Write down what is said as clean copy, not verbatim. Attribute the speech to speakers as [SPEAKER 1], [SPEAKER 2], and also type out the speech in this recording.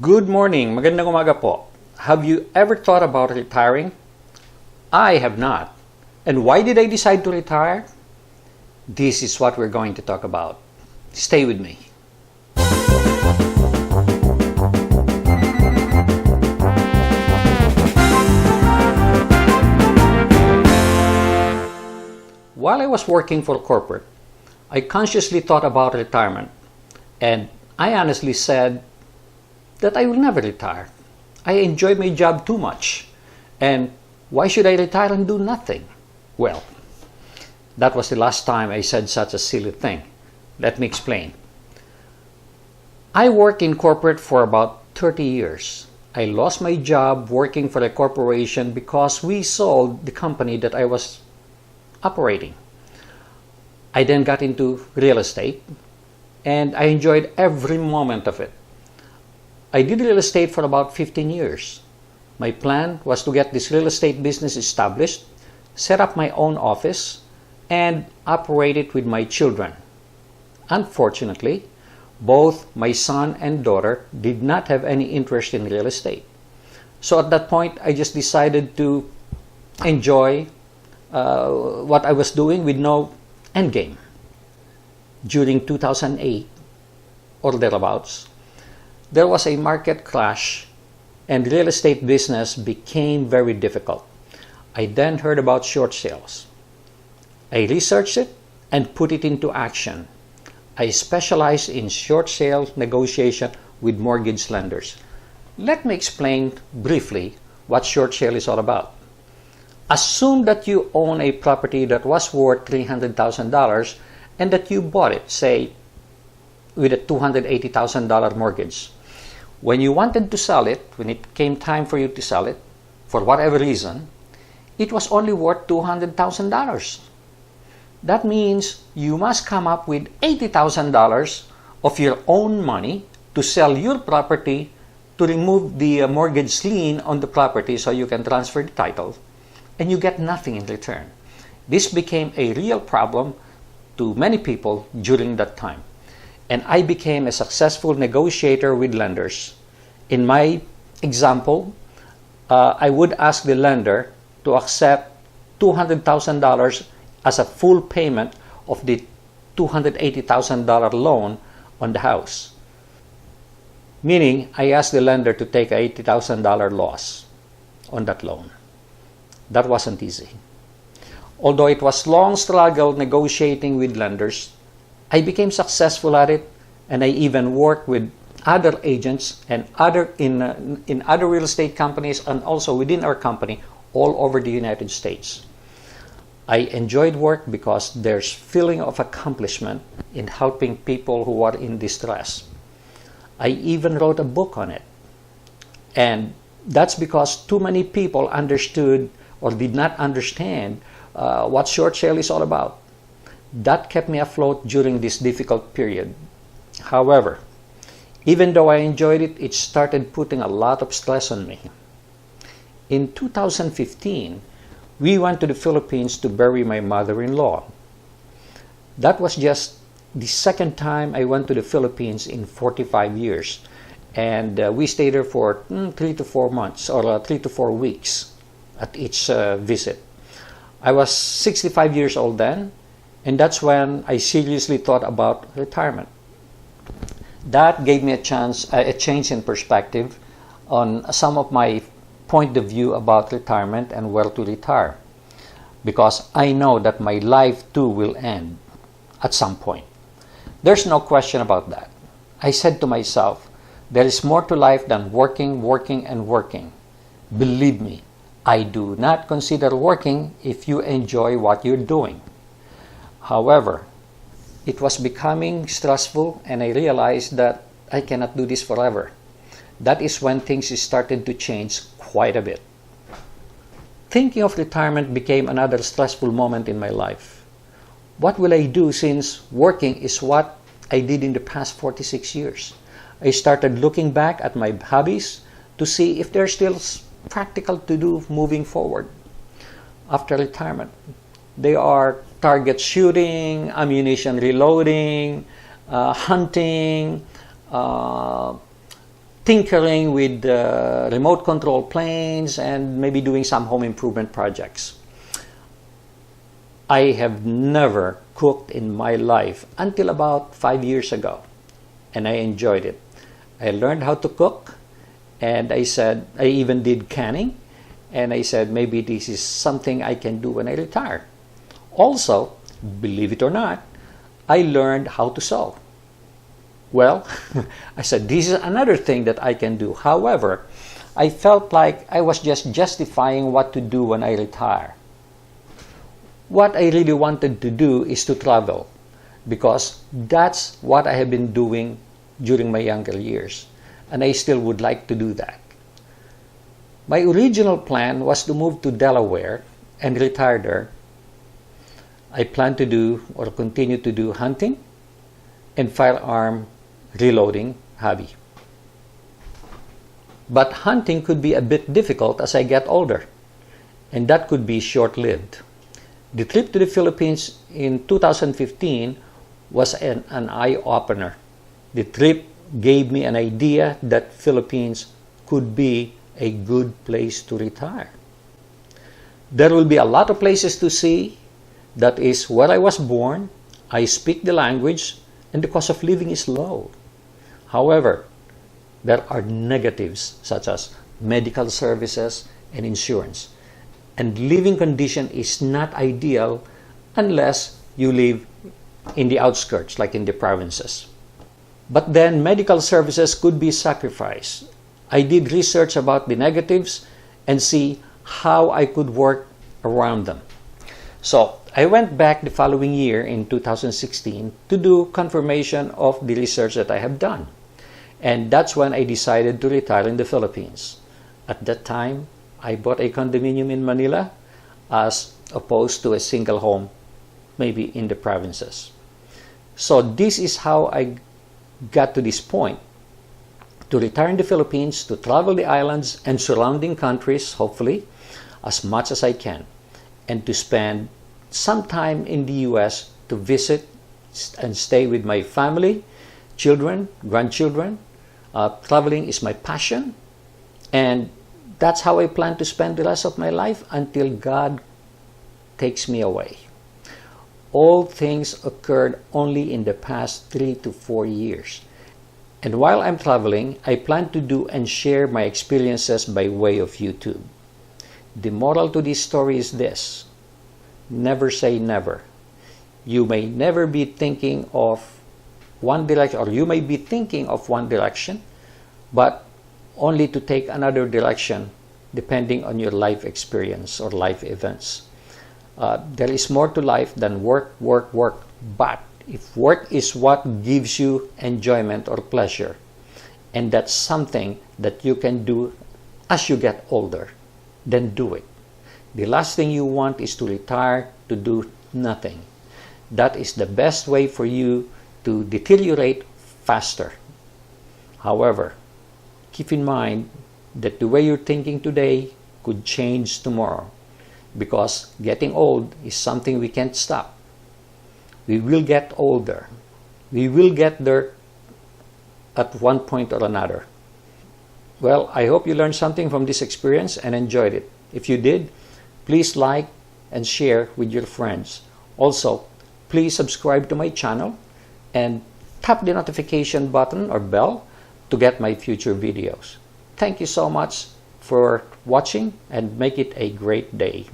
[SPEAKER 1] Good morning, magandang umaga po. Have you ever thought about retiring? I have not. And why did I decide to retire? This is what we're going to talk about. Stay with me. While I was working for corporate, I consciously thought about retirement, and I honestly said that I will never retire. I enjoy my job too much, and why should I retire and do nothing? Well, that was the last time I said such a silly thing. Let me explain. I worked in corporate for about 30 years. I lost my job working for a corporation because we sold the company that I was operating. I then got into real estate, and I enjoyed every moment of it. I did real estate for about 15 years. My plan was to get this real estate business established, set up my own office, and operate it with my children. Unfortunately, both my son and daughter did not have any interest in real estate. So at that point, I just decided to enjoy what I was doing with no end game. During 2008 or thereabouts, there was a market crash and real estate business became very difficult. I then heard about short sales. I researched it and put it into action. I specialize in short sales negotiation with mortgage lenders. Let me explain briefly what short sale is all about. Assume that you own a property that was worth $300,000 and that you bought it, say, with a $280,000 mortgage. When you wanted to sell it, when it came time for you to sell it, for whatever reason, it was only worth $200,000. That means you must come up with $80,000 of your own money to sell your property to remove the mortgage lien on the property so you can transfer the title, and you get nothing in return. This became a real problem to many people during that time. And I became a successful negotiator with lenders. In my example, I would ask the lender to accept $200,000 as a full payment of the $280,000 loan on the house. Meaning, I asked the lender to take a $80,000 loss on that loan. That wasn't easy. Although it was long struggle negotiating with lenders, I became successful at it, and I even worked with other agents and in other real estate companies and also within our company all over the United States. I enjoyed work because there's feeling of accomplishment in helping people who are in distress. I even wrote a book on it. And that's because too many people understood or did not understand what short sale is all about. That kept me afloat during this difficult period. However, even though I enjoyed it, it started putting a lot of stress on me. In 2015, we went to the Philippines to bury my mother-in-law. That was just the second time I went to the Philippines in 45 years. And we stayed there for 3 to 4 months or 3 to 4 weeks at each visit. I was 65 years old then, and that's when I seriously thought about retirement. That gave me a change in perspective on some of my point of view about retirement and where to retire. Because I know that my life too will end at some point. There's no question about that. I said to myself, there is more to life than working, working, and working. Believe me, I do not consider working if you enjoy what you're doing. However, it was becoming stressful and I realized that I cannot do this forever. That is when things started to change quite a bit. Thinking of retirement became another stressful moment in my life. What will I do since working is what I did in the past 46 years? I started looking back at my hobbies to see if they're still practical to do moving forward after retirement. They are target shooting, ammunition reloading, hunting, tinkering with remote control planes and maybe doing some home improvement projects. I have never cooked in my life until about 5 years ago, and I enjoyed it. I learned how to cook, and I said, I even did canning, and I said maybe this is something I can do when I retire. Also, believe it or not, I learned how to sew. Well, I said this is another thing that I can do. However, I felt like I was just justifying what to do when I retire. What I really wanted to do is to travel, because that's what I have been doing during my younger years, and I still would like to do that. My original plan was to move to Delaware and retire there. I plan to do or continue to do hunting and firearm reloading hobby. But hunting could be a bit difficult as I get older, and that could be short-lived. The trip to the Philippines in 2015 was an eye-opener. The trip gave me an idea that Philippines could be a good place to retire. There will be a lot of places to see. That is where I was born. I speak the language, and the cost of living is low. However, there are negatives such as medical services and insurance. And living condition is not ideal unless you live in the outskirts, like in the provinces. But then medical services could be sacrificed. I did research about the negatives and see how I could work around them. So I went back the following year in 2016 to do confirmation of the research that I have done. And that's when I decided to retire in the Philippines. At that time, I bought a condominium in Manila as opposed to a single home, maybe in the provinces. So this is how I got to this point, to retire in the Philippines, to travel the islands and surrounding countries, hopefully, as much as I can, and to spend some time in the US to visit and stay with my family, children, grandchildren. Traveling is my passion, and that's how I plan to spend the rest of my life until God takes me away. All things occurred only in the past 3 to 4 years. And while I'm traveling, I plan to do and share my experiences by way of YouTube. The moral to this story is this: never say never. You may never be thinking of one direction, or you may be thinking of one direction, but only to take another direction depending on your life experience or life events. There is more to life than work, work, work. But if work is what gives you enjoyment or pleasure, and that's something that you can do as you get older, then do it. The last thing you want is to retire to do nothing. That is the best way for you to deteriorate faster. However, keep in mind that the way you're thinking today could change tomorrow, because getting old is something we can't stop. We will get older. We will get there at one point or another. Well, I hope you learned something from this experience and enjoyed it. If you did, please like and share with your friends. Also, please subscribe to my channel and tap the notification button or bell to get my future videos. Thank you so much for watching, and make it a great day.